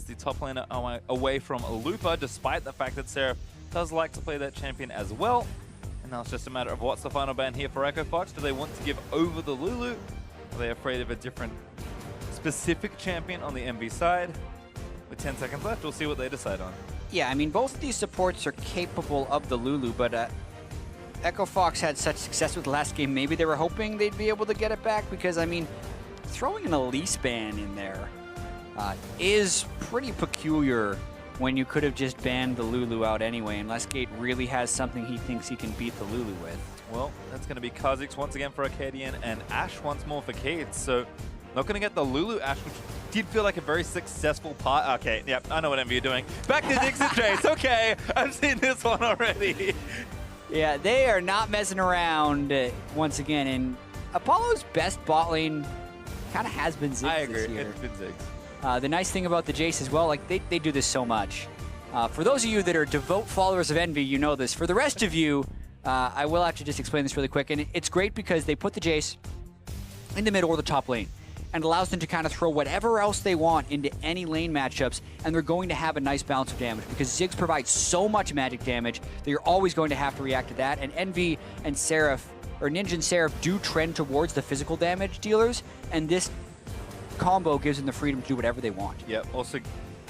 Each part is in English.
the top laner away from Lupa, despite the fact that Seraph does like to play that champion as well. And now it's just a matter of what's the final ban here for Echo Fox. Do they want to give over the Lulu? Are they afraid of a different specific champion on the EnVy side? With 10 seconds left, we'll see what they decide on. Yeah, I mean, both of these supports are capable of the Lulu, but Echo Fox had such success with the last game, maybe they were hoping they'd be able to get it back because, I mean, throwing an Elise ban in there is pretty peculiar when you could have just banned the Lulu out anyway, unless Gate really has something he thinks he can beat the Lulu with. Well, that's going to be Kha'Zix once again for Arcadian and Ashe once more for Cade, so not going to get the Lulu Ashe, which did feel like a very successful part. Okay, yep, I know what EnVy are doing. Back to Ziggs and Jace. Okay, I've seen this one already. Yeah, they are not messing around once again, and Apollo's best bot lane kind of has been Ziggs I agree, this year. it's been Ziggs. The nice thing about the Jace as well, like they do this so much. For those of you that are devout followers of EnVy, you know this. For the rest of you, I will have to just explain this really quick. And it's great because they put the Jace in the mid or the top lane and allows them to kind of throw whatever else they want into any lane matchups, and they're going to have a nice balance of damage because Ziggs provides so much magic damage that you're always going to have to react to that. And EnVy and Seraph, or Ninja and Seraph, do trend towards the physical damage dealers, and this combo gives them the freedom to do whatever they want. Yep, also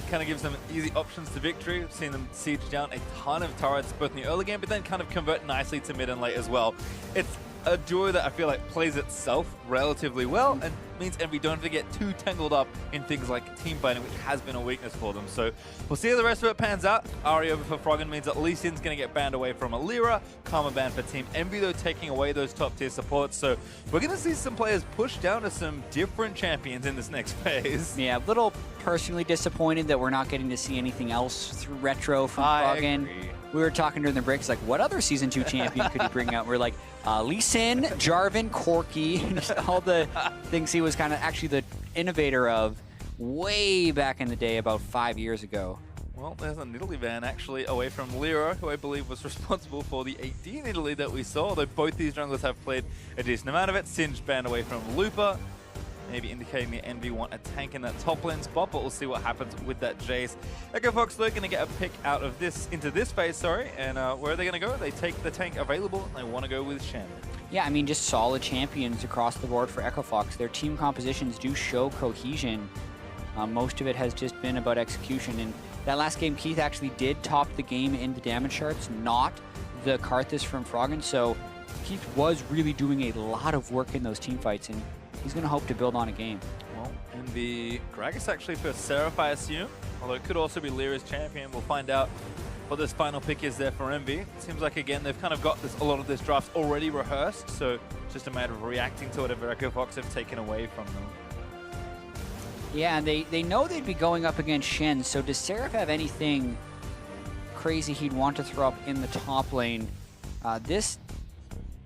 kind of gives them easy options to victory. We've seen them siege down a ton of turrets both in the early game, but then kind of convert nicely to mid and late as well. It's a duo that I feel like plays itself relatively well and means EnVy don't have to get too tangled up in things like team fighting, which has been a weakness for them. So we'll see how the rest of it pans out. Ahri over for Froggen means that Lee Sin's going to get banned away from Alira. Karma banned for Team EnVy, though, taking away those top tier supports. So we're going to see some players push down to some different champions in this next phase. Yeah, a little personally disappointed that we're not getting to see anything else through Retro from Froggen. We were talking during the breaks, like, what other Season 2 champion could he bring out? We're like, Lee Sin, Jarvan, Corki, just all the things he was kind of actually the innovator of way back in the day, about 5 years ago. Well, there's a Nidalee ban actually away from Lyra, who I believe was responsible for the AD Nidalee that we saw, though both these junglers have played a decent amount of it. Singed ban away from Lupa, maybe indicating the EnVy want a tank in that top lane spot, but we'll see what happens with that Jace. Echo Fox, though, going to get a pick out of this, into this phase, and where are they going to go? They take the tank available, and they want to go with Shen. Yeah, I mean, just solid champions across the board for Echo Fox. Their team compositions do show cohesion. Most of it has just been about execution, and that last game, Keith actually did top the game in the damage charts, not the Karthus from Froggen, so Keith was really doing a lot of work in those team fights, and he's going to hope to build on a game. Well, and the Gragas actually for Seraph, I assume, although it could also be Lyra's champion. We'll find out what this final pick is there for EnVy. It seems like, again, they've kind of got a lot of this draft already rehearsed, so it's just a matter of reacting to whatever Echo Fox have taken away from them. Yeah, and they know they'd be going up against Shen, so does Seraph have anything crazy he'd want to throw up in the top lane? This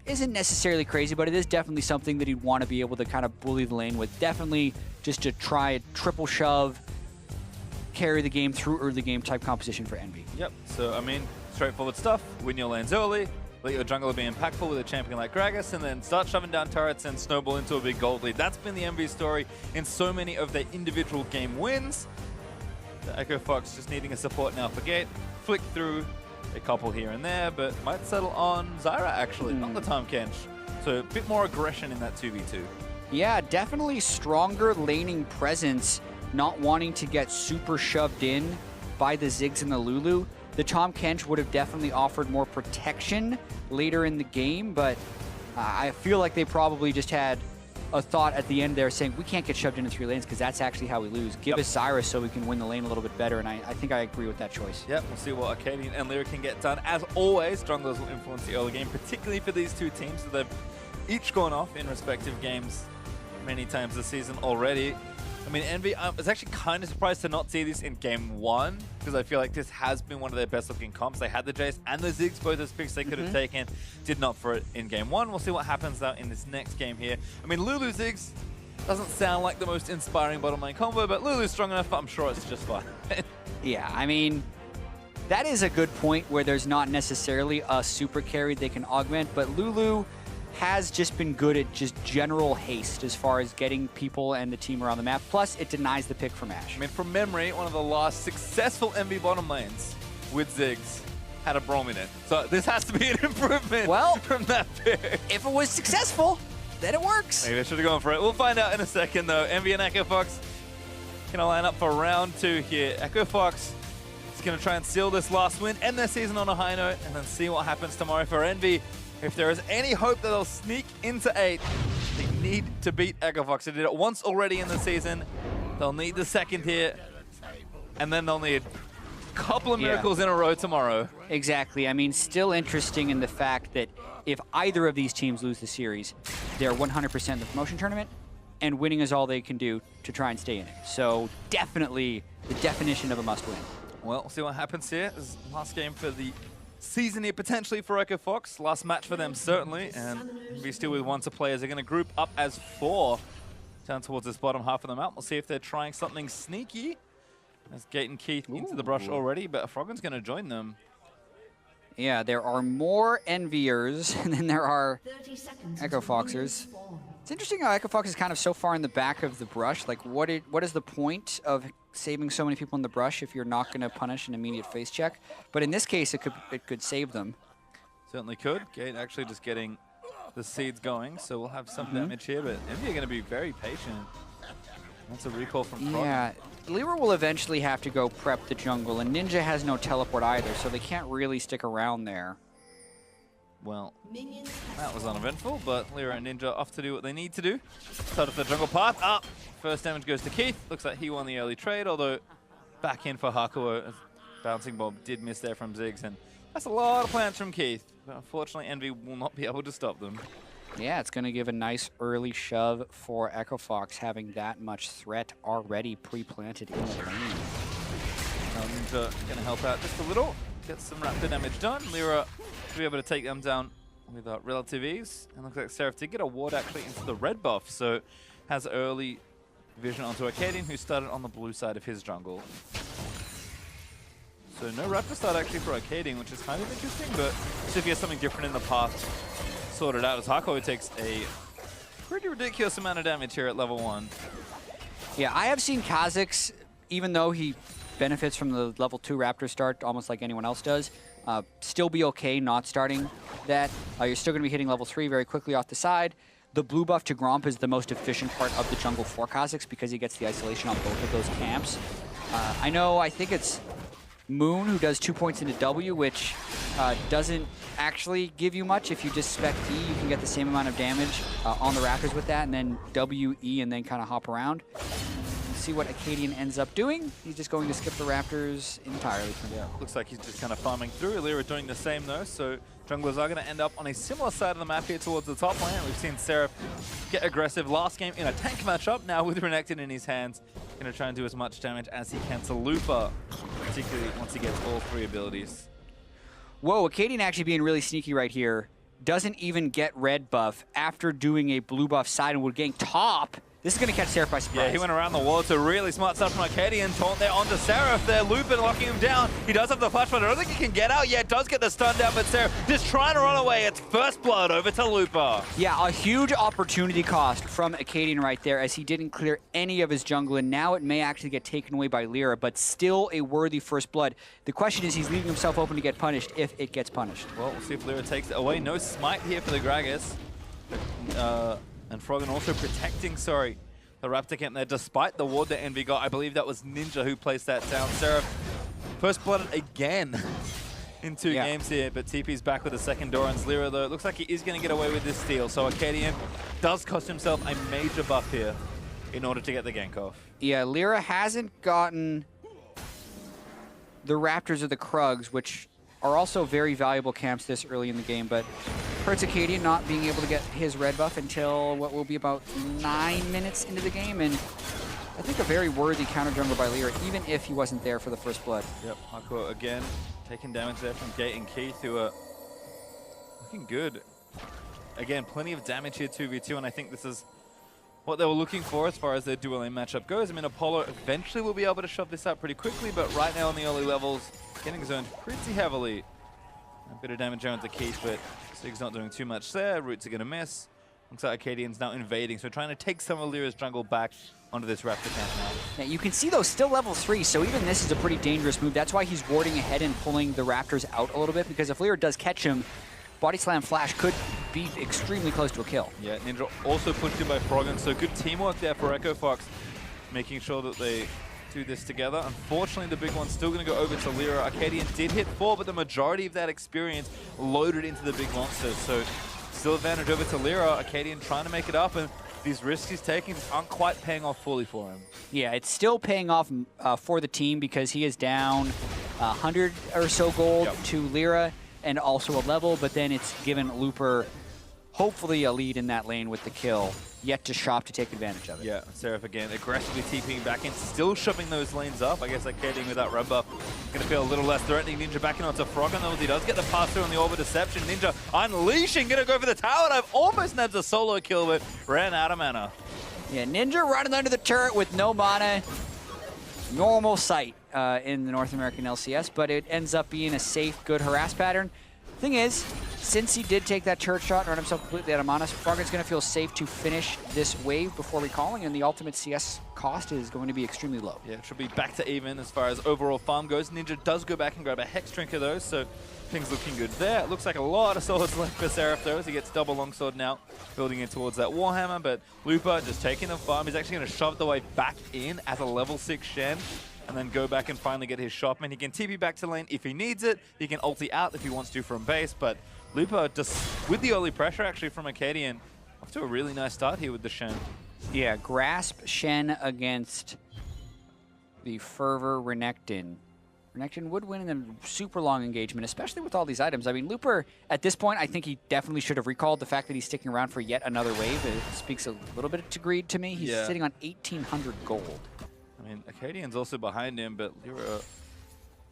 isn't necessarily crazy, but it is definitely something that he'd want to be able to kind of bully the lane with. Definitely just to try a triple shove, carry the game through early game type composition for EnVy. Yep, so I mean, straightforward stuff. Win your lanes early, let your jungler be impactful with a champion like Gragas, and then start shoving down turrets and snowball into a big gold lead. That's been the EnVy story in so many of their individual game wins. The Echo Fox just needing a support now for Gate. Flick through a couple here and there, but might settle on Zyra actually, not the Tahm Kench. So a bit more aggression in that 2v2. Yeah, definitely stronger laning presence, not wanting to get super shoved in by the Ziggs and the Lulu. The Tahm Kench would have definitely offered more protection later in the game, but I feel like they probably just had a thought at the end there saying, we can't get shoved into 3 lanes because that's actually how we lose. Give us Cyrus so we can win the lane a little bit better, and I think I agree with that choice. Yep, we'll see what Arcadian and Lyra can get done. As always, junglers will influence the early game, particularly for these two teams. So they've each gone off in respective games many times this season already. I mean, EnVy, I was actually kind of surprised to not see this in game 1, because I feel like this has been one of their best looking comps. They had the Jace and the Ziggs, both as picks they could have taken, did not for it in game 1. We'll see what happens though in this next game here. I mean, Lulu Ziggs doesn't sound like the most inspiring bottom lane combo, but Lulu's strong enough, I'm sure it's just fine. Yeah, I mean, that is a good point where there's not necessarily a super carry they can augment, but Lulu has just been good at just general haste as far as getting people and the team around the map. Plus, it denies the pick from Ash. I mean, from memory, one of the last successful MV bottom lanes with Ziggs had a Braum in it. So this has to be an improvement from that pick. If it was successful, then it works. Maybe I should have gone for it. We'll find out in a second, though. EnVy and Echo Fox going to line up for round 2 here. Echo Fox is going to try and seal this last win, end their season on a high note, and then see what happens tomorrow for EnVy. If there is any hope that they'll sneak into 8, they need to beat Echo Fox. They did it once already in the season. They'll need the second here, and then they'll need a couple of miracles in a row tomorrow. Exactly. I mean, still interesting in the fact that if either of these teams lose the series, they're 100% in the promotion tournament, and winning is all they can do to try and stay in it. So definitely the definition of a must-win. Well, we'll see what happens here. This is the last game for the season here, potentially for Echo Fox. Last match for them, certainly. And EnVy still with 1 to play as they're going to group up as 4 down towards this bottom half of the map. We'll see if they're trying something sneaky. As Gate and Keith into the brush already, but Froggen's going to join them. Yeah, there are more Enviers than there are Echo Foxers. It's interesting how Echo Fox is kind of so far in the back of the brush. Like, what is the point of saving so many people in the brush if you're not going to punish an immediate face check? But in this case, it could save them. Certainly could. Gate actually just getting the seeds going, so we'll have some damage here, but EnVy are going to be very patient. That's a recall from Froggen. Yeah, Lyra will eventually have to go prep the jungle, and Ninja has no teleport either, so they can't really stick around there. Well, that was uneventful, but Lyra and Ninja off to do what they need to do. Start off the jungle path. Up. First damage goes to Keith. Looks like he won the early trade, although back in for Hakuo. Bouncing Bob did miss there from Ziggs, and that's a lot of plans from Keith. But unfortunately, EnVy will not be able to stop them. Yeah, it's going to give a nice early shove for Echo Fox, having that much threat already pre-planted in the lane. Ninja going to help out just a little, get some raptor damage done. Lyra should be able to take them down with relative ease. And looks like Seraph did get a ward actually into the red buff, so has early vision onto Arcadian, who started on the blue side of his jungle. So no raptor start actually for Arcadian, which is kind of interesting, but see if he has something different in the path sorted out, as Hakuo takes a pretty ridiculous amount of damage here at level 1. Yeah, I have seen Kha'Zix, even though he benefits from the level 2 Raptor start almost like anyone else does, still be okay not starting that. You're still going to be hitting level 3 very quickly off the side. The blue buff to Gromp is the most efficient part of the jungle for Kha'Zix because he gets the isolation on both of those camps. I think it's Moon who does 2 points into W, which doesn't actually give you much. If you just spec D, you can get the same amount of damage on the Raptors with that, and then W, E, and then kind of hop around. See what Arcadian ends up doing. He's just going to skip the Raptors entirely. Yeah, looks like he's just kind of farming through. Lyra doing the same though, so junglers are going to end up on a similar side of the map here towards the top lane. We've seen Seraph get aggressive last game in a tank matchup. Now with Renekton in his hands, going to try and do as much damage as he can to Lupa, particularly once he gets all 3 abilities. Whoa, Arcadian actually being really sneaky right here. Doesn't even get red buff after doing a blue buff side and would getting top. This is going to catch Seraph by surprise. Yeah, he went around the wall to really smart stuff from Arcadian. Taunt there onto Seraph there. Lupin locking him down. He does have the flash, but I don't think he can get out yet. Does get the stun down, but Seraph just trying to run away. It's first blood over to Lupa. Yeah, a huge opportunity cost from Arcadian right there as he didn't clear any of his jungle, and now it may actually get taken away by Lyra, but still a worthy first blood. The question is he's leaving himself open to get punished if it gets punished. Well, we'll see if Lyra takes it away. No smite here for the Gragas. And Froggen also protecting, the Raptor camp there, despite the ward that EnVy got. I believe that was Ninja who placed that down. Seraph first blooded again in 2 games here, but TP's back with a second Doran's Lyra though. It looks like he is going to get away with this steal, so Arcadian does cost himself a major buff here in order to get the gank off. Yeah, Lyra hasn't gotten the Raptors or the Krugs, which are also very valuable camps this early in the game, but hurts Arcadian not being able to get his red buff until what will be about 9 minutes into the game, and I think a very worthy counter jungle by Lyra, even if he wasn't there for the first blood. Yep, Hakuo again taking damage there from Gate and Keith, who are looking good. Again, plenty of damage here, 2v2, and I think this is what they were looking for as far as their dual lane matchup goes. I mean, Apollo eventually will be able to shove this out pretty quickly, but right now on the early levels, getting zoned pretty heavily. A bit of damage onto Keith, but Sig's not doing too much there. Roots are going to miss. Looks like Arcadian's now invading, so trying to take some of Lyra's jungle back onto this Raptor camp now. Yeah, you can see though, still level 3, so even this is a pretty dangerous move. That's why he's warding ahead and pulling the Raptors out a little bit, because if Lyra does catch him, Body Slam Flash could be extremely close to a kill. Yeah, Ninja also pushed in by Froggen, so good teamwork there for Echo Fox, making sure that they do this together. Unfortunately, the big one's still going to go over to Lyra. Arcadian did hit 4, but the majority of that experience loaded into the big monsters, so still advantage over to Lyra. Arcadian trying to make it up, and these risks he's taking just aren't quite paying off fully for him. Yeah, it's still paying off for the team because he is down 100 or so gold to Lyra and also a level, but then it's given Looper hopefully a lead in that lane with the kill. Yet to shop to take advantage of it. Yeah, Seraph again aggressively TPing back in, still shoving those lanes up. I guess Arcadian with that red buff going to feel a little less threatening. Ninja backing onto Froggen though. He does get the pass through on the Orb of Deception. Ninja unleashing, going to go for the tower dive. Almost nabs a solo kill, but ran out of mana. Yeah, Ninja running under the turret with no mana. Normal sight in the North American LCS, but it ends up being a safe, good harass pattern. Thing is, since he did take that turret shot and run himself completely out of mana, Froggen's going to feel safe to finish this wave before recalling, and the ultimate CS cost is going to be extremely low. Yeah, it should be back to even as far as overall farm goes. Ninja does go back and grab a Hex Trinket though, so things looking good there. It looks like a lot of swords left for Seraph though, as he gets double longsword now, building in towards that Warhammer, but Looper just taking the farm. He's actually going to shove the way back in as a level 6 Shen, and then go back and finally get his Shopman. He can TP back to lane if he needs it. He can ulti out if he wants to from base, but Looper just, with the early pressure actually from Arcadian, off to a really nice start here with the Shen. Yeah, Grasp Shen against the Fervor Renekton. Renekton would win in a super long engagement, especially with all these items. I mean, Looper, at this point, I think he definitely should have recalled. The fact that he's sticking around for yet another wave, it speaks a little bit to greed to me. He's sitting on 1,800 gold. I mean, Arcadian's also behind him, but Lyra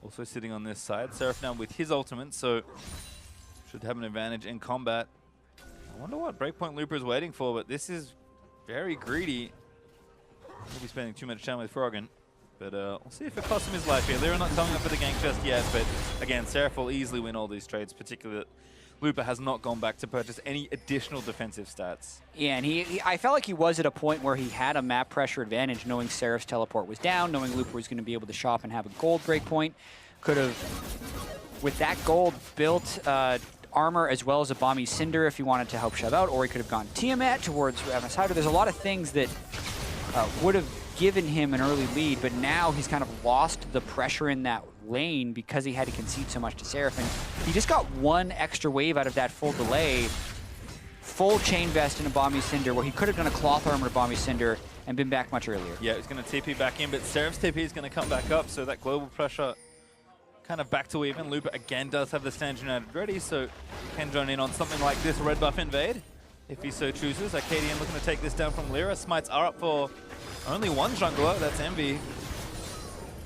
also sitting on this side. Seraph now with his ultimate, so should have an advantage in combat. I wonder what breakpoint Looper is waiting for, but this is very greedy. He'll be spending too much time with Froggen, but we'll see if it costs him his life here. Lyra not coming up for the gank just yet, but again, Seraph will easily win all these trades, particularly that Looper has not gone back to purchase any additional defensive stats. Yeah, and I felt like he was at a point where he had a map pressure advantage, knowing Seraph's teleport was down, knowing Looper was going to be able to shop and have a gold breakpoint. Could have, with that gold, built armor as well as a Bomby Cinder if he wanted to help shove out, or he could have gone Tiamat towards Ravenous Hider. There's a lot of things that would have given him an early lead, but now he's kind of lost the pressure in that lane because he had to concede so much to Seraph, and he just got one extra wave out of that full delay. Full Chain Vest and a Bomby Cinder, where he could have done a Cloth Armor Bomby Cinder and been back much earlier. Yeah, he's going to TP back in, but Seraph's TP is going to come back up, so that global pressure kind of back to even. Looper again does have the Stand United ready, so can join in on something like this red buff invade if he so chooses. Arcadian looking to take this down from Lyra. Smites are up for only one jungler, that's Envy.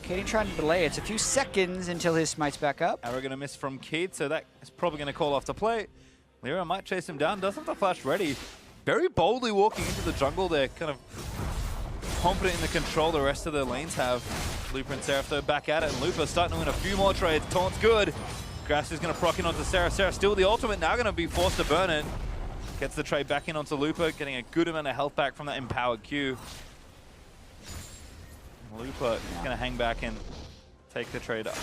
Arcadian trying to delay. It's a few seconds until his smite's back up. Arrow going to miss from Keith, so that is probably going to call off to play. Lyra might chase him down, does have the flash ready. Very boldly walking into the jungle there, kind of confident in the control the rest of the lanes have. Looper and Seraph though back at it, and Looper starting to win a few more trades. Taunt's good. Grass is going to proc in onto Seraph. Seraph still with the ultimate, now going to be forced to burn it. Gets the trade back in onto Looper, getting a good amount of health back from that empowered Q. Looper is going to hang back and take the trade up.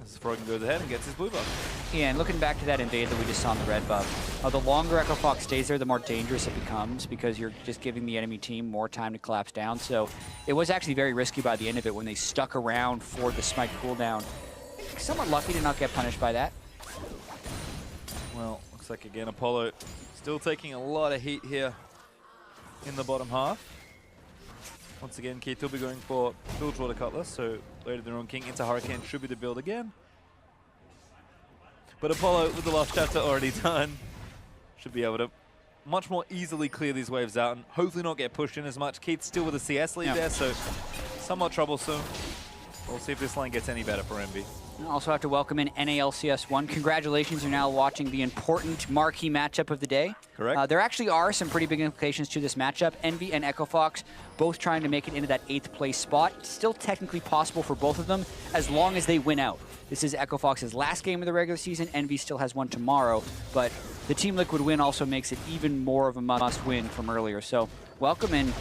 As Froggen goes ahead and gets his blue buff. Yeah, and looking back to that invade that we just saw on the red buff, the longer Echo Fox stays there, the more dangerous it becomes because you're just giving the enemy team more time to collapse down. So it was actually very risky by the end of it when they stuck around for the smite cooldown. Somewhat lucky to not get punished by that. Well, looks like again Apollo still taking a lot of heat here in the bottom half. Once again, Keith will be going for Bilgewater Cutlass, so later the Ruin King into Hurricane should be the build again. But Apollo, with the last chapter already done, should be able to much more easily clear these waves out and hopefully not get pushed in as much. Keith's still with a CS lead there, so somewhat troublesome. We'll see if this lane gets any better for EnVy. I also have to welcome in LCS 1. Congratulations, you're now watching the important marquee matchup of the day. Correct. There actually are some pretty big implications to this matchup. EnVy and Echo Fox both trying to make it into that 8th place spot. Still technically possible for both of them as long as they win out. This is Echo Fox's last game of the regular season. EnVy still has one tomorrow, but the Team Liquid win also makes it even more of a must-win from earlier. So welcome in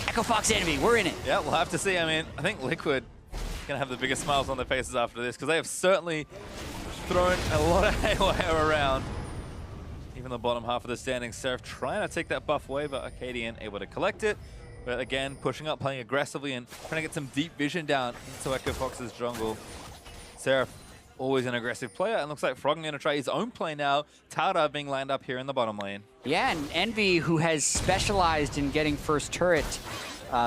Echo Fox EnVy. We're in it. Yeah, we'll have to see. I mean, I think Liquid gonna have the biggest smiles on their faces after this because they have certainly thrown a lot of haywire around. Even the bottom half of the standings, Seraph trying to take that buff away, but Arcadian able to collect it. But again, pushing up, playing aggressively, and trying to get some deep vision down into Echo Fox's jungle. Seraph, always an aggressive player, and looks like Froggen gonna try his own play now. Tara being lined up here in the bottom lane. Yeah, and EnVy, who has specialized in getting first turret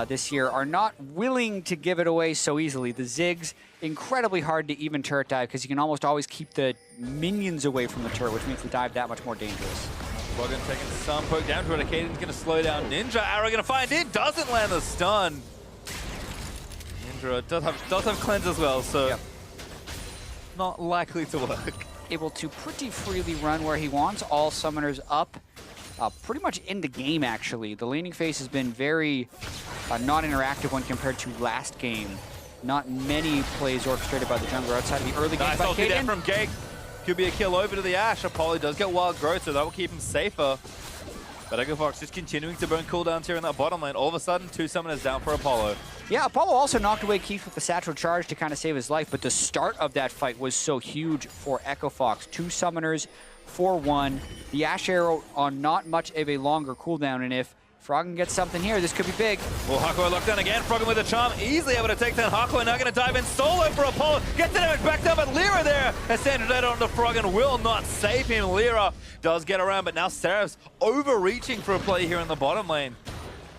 this year, are not willing to give it away so easily. The Ziggs, incredibly hard to even turret dive because you can almost always keep the minions away from the turret, which makes the dive that much more dangerous. Froggen taking some poke down to it. Arcadian's going to slow down Ninja. Arrow going to find it. Doesn't land the stun. Ninja does have cleanse as well, so yep. Not likely to work. Able to pretty freely run where he wants. All summoners up. Pretty much in the game, actually. The laning phase has been very non-interactive when compared to last game. Not many plays orchestrated by the jungler outside of the early game. Nice ulti there from Gake. Could be a kill over to the Ashe. Apollo does get wild growth, so that will keep him safer. But Echo Fox just continuing to burn cooldowns here in that bottom lane. All of a sudden, 2 summoners down for Apollo. Yeah, Apollo also knocked away Keith with the satchel charge to kind of save his life, but the start of that fight was so huge for Echo Fox. 2 summoners, 4-1. The Ashe arrow on not much of a longer cooldown, and if Froggen gets something here, this could be big. Well, Hakuo locked down again. Froggen with a charm, easily able to take down Hakuo. Now going to dive in solo for Apollo. Gets the damage back down, but Lyra there. As Sandra dead onto Froggen will not save him. Lyra does get around, but now Seraph's overreaching for a play here in the bottom lane.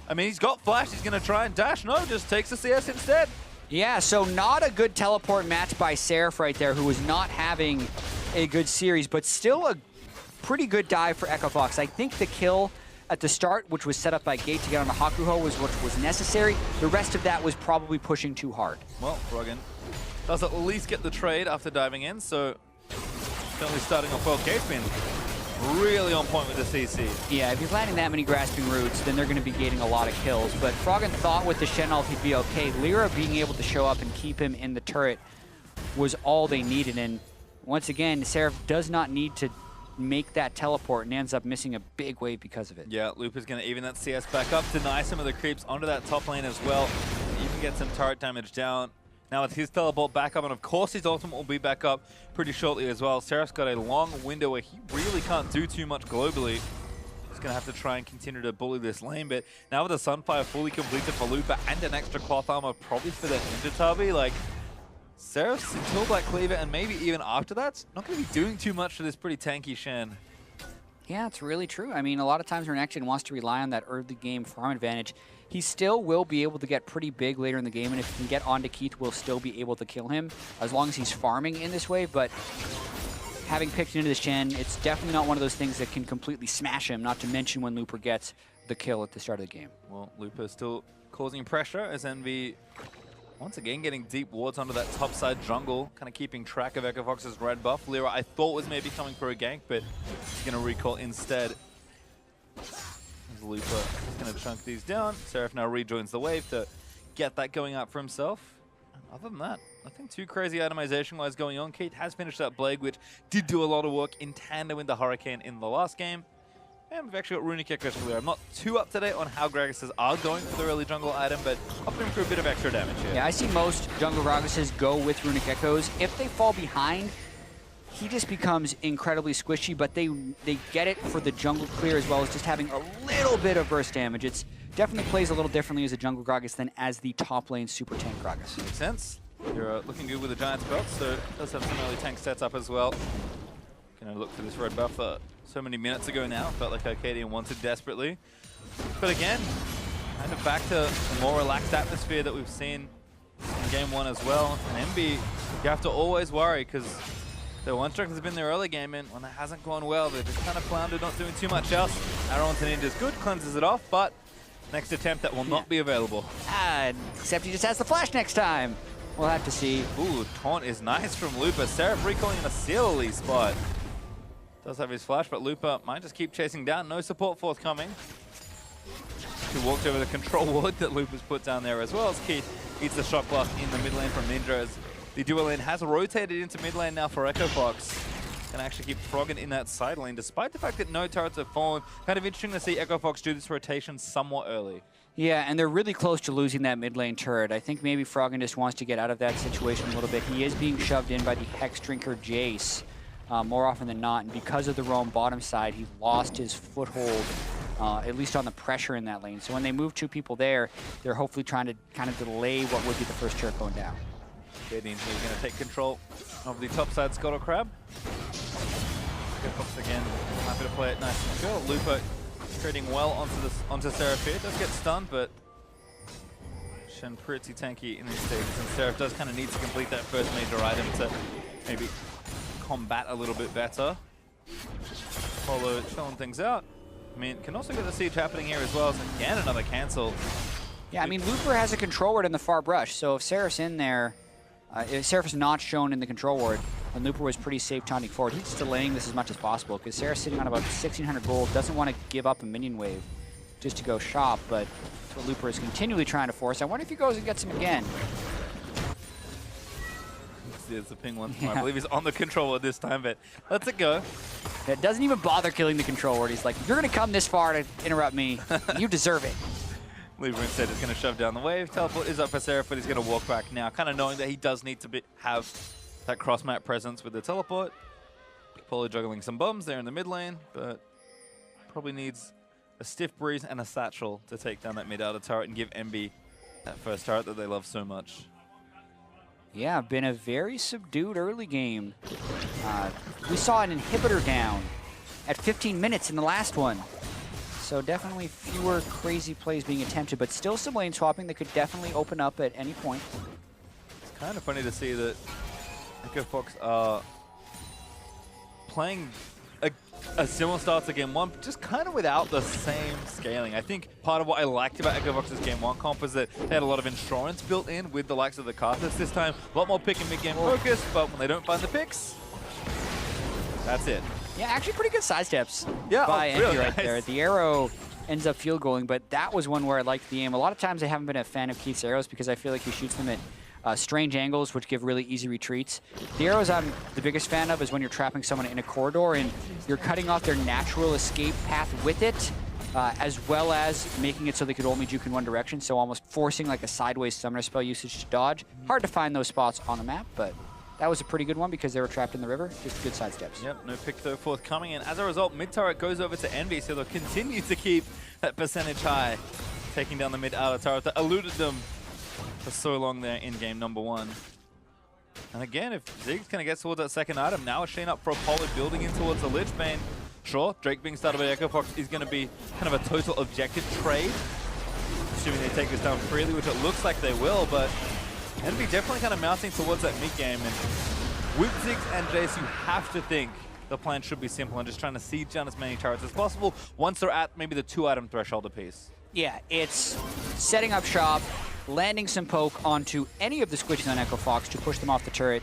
I mean, he's got flash. He's going to try and dash. No, just takes the CS instead. Yeah, so not a good teleport match by Seraph right there, who was not having a good series, but still a pretty good dive for Echo Fox. I think the kill at the start, which was set up by Gate to get on the Hakuho, was what was necessary. The rest of that was probably pushing too hard. Well, Froggen does at least get the trade after diving in, so certainly starting off well. Gate's been really on point with the CC. Yeah, if you're landing that many grasping roots, then they're going to be gating a lot of kills. But Froggen thought with the Shen ult he'd be okay. Lyra being able to show up and keep him in the turret was all they needed. And once again, Seraph does not need to make that teleport and ends up missing a big wave because of it. Yeah, Loop is going to even that CS back up, deny some of the creeps onto that top lane as well. Even get some turret damage down. Now with his teleport back up, and of course his ultimate will be back up pretty shortly as well. Seraph's got a long window where he really can't do too much globally. He's going to have to try and continue to bully this lane, but now with the Sunfire fully completed for Looper and an extra cloth armor probably for that Ninja Tabi, like, Seraph's until Black Cleaver, and maybe even after that, not going to be doing too much for this pretty tanky Shen. Yeah, it's really true. I mean, a lot of times when Action wants to rely on that early game farm advantage, he still will be able to get pretty big later in the game, and if he can get onto Keith, we'll still be able to kill him as long as he's farming in this way. But having picked into the Shen, it's definitely not one of those things that can completely smash him, not to mention when Looper gets the kill at the start of the game. Well, Looper still causing pressure as EnVy once again getting deep wards onto that top side jungle, kind of keeping track of Echo Fox's red buff. Lyra I thought was maybe coming for a gank, but he's going to recall instead. Looper is going to chunk these down. Seraph now rejoins the wave to get that going up for himself. And other than that, nothing too crazy itemization-wise going on. Keith has finished that Blade, which did do a lot of work in tandem with the Hurricane in the last game. And we've actually got Runic Echoes for Lyra. I'm not too up to date on how Gragas's are going for the early jungle item, but I'll put him for a bit of extra damage here. Yeah, I see most jungle Gragas's go with Runic Echoes. If they fall behind, he just becomes incredibly squishy, but they get it for the jungle clear as well as just having a little bit of burst damage. It's definitely plays a little differently as a jungle Gragas than as the top lane super tank Gragas. Makes sense. You're looking good with the Giant's belt, so it does have some early tank stats up as well. Gonna look for this red buff so many minutes ago now. Felt like Arcadian wanted desperately. But again, kind of back to a more relaxed atmosphere that we've seen in game 1 as well. And EnVy, you have to always worry because the one struck has been their early game, and when that hasn't gone well, they've just kind of floundered, not doing too much else. Arrow onto Ninja's good, cleanses it off, but next attempt that will not be available. Except he just has the flash next time. We'll have to see. Ooh, taunt is nice from Looper. Seraph recalling in a silly spot. Does have his flash, but Looper might just keep chasing down. No support forthcoming. He walked over the control ward that Looper's put down there as well as Keith eats the shock blast in the mid lane from Ninja as the duo lane has rotated into mid lane now for Echo Fox. Can actually keep Froggen in that side lane despite the fact that no turrets have fallen. Kind of interesting to see Echo Fox do this rotation somewhat early. Yeah, and they're really close to losing that mid lane turret. I think maybe Froggen just wants to get out of that situation a little bit. He is being shoved in by the Hex Drinker Jace more often than not, and because of the roam bottom side, he lost his foothold, at least on the pressure in that lane. So when they move two people there, they're hopefully trying to kind of delay what would be the first turret going down. He's going to take control of the top side Scuttle Crab. Echo Fox again, happy to play it nice and chill. Lupo trading well onto Seraph here. Does get stunned, but Shen pretty tanky in these stages, and Seraph does kind of need to complete that first major item to maybe combat a little bit better. Apollo chilling things out. I mean, can also get the siege happening here as well. So again, another cancel. Yeah, I mean, Looper has a control ward in the far brush, so if Seraph's in there, if Seraph is not shown in the control ward, and Looper was pretty safe taunting forward, he's delaying this as much as possible, because Seraph's sitting on about 1,600 gold, doesn't want to give up a minion wave just to go shop, but that's what Looper is continually trying to force. I wonder if he goes and gets him again. There's the ping one. Yeah. I believe he's on the control ward this time, but lets it go. It doesn't even bother killing the control ward. He's like, you're going to come this far to interrupt me. You deserve it. Looper instead is going to shove down the wave. Teleport is up for Seraph, but he's going to walk back now, kind of knowing that he does need to have that cross-map presence with the teleport. Apollo juggling some bombs there in the mid lane, but probably needs a stiff breeze and a satchel to take down that mid-outer turret and give Envy that first turret that they love so much. Yeah, been a very subdued early game. We saw an inhibitor down at 15 minutes in the last one. So definitely fewer crazy plays being attempted, but still some lane swapping that could definitely open up at any point. It's kind of funny to see that Echo Fox are playing a similar start to Game 1, just kind of without the same scaling. I think part of what I liked about Echo Fox's Game 1 comp was that they had a lot of insurance built in with the likes of the casters this time. A lot more pick and mid-game focus, but when they don't find the picks, that's it. Yeah, actually pretty good side steps by EnVyus really right nice. there. The arrow ends up field goaling, but that was one where I liked the aim. A lot of times I haven't been a fan of Keith's arrows because I feel like he shoots them at strange angles, which give really easy retreats. The arrows I'm the biggest fan of is when you're trapping someone in a corridor and you're cutting off their natural escape path with it, as well as making it so they could only juke in one direction, so almost forcing like a sideways summoner spell usage to dodge. Hard to find those spots on the map, but that was a pretty good one because they were trapped in the river. Just good side steps. Yep, no pick though forthcoming, and as a result, mid turret goes over to Envy, so they'll continue to keep that percentage high, taking down the mid outer turret that eluded them for so long there in game number 1. And again, if Zig's going to get towards that second item, now a Shane up for Apollo building in towards the Lich Bane. Sure, Drake being started by Echo Fox is going to be kind of a total objective trade, assuming they take this down freely, which it looks like they will, but Envy definitely kind of mounting towards that mid game. And with Ziggs and Jace, you have to think the plan should be simple and just trying to siege down as many turrets as possible once they're at maybe the 2-item threshold apiece. Yeah, it's setting up shop, landing some poke onto any of the squishies on Echo Fox to push them off the turret,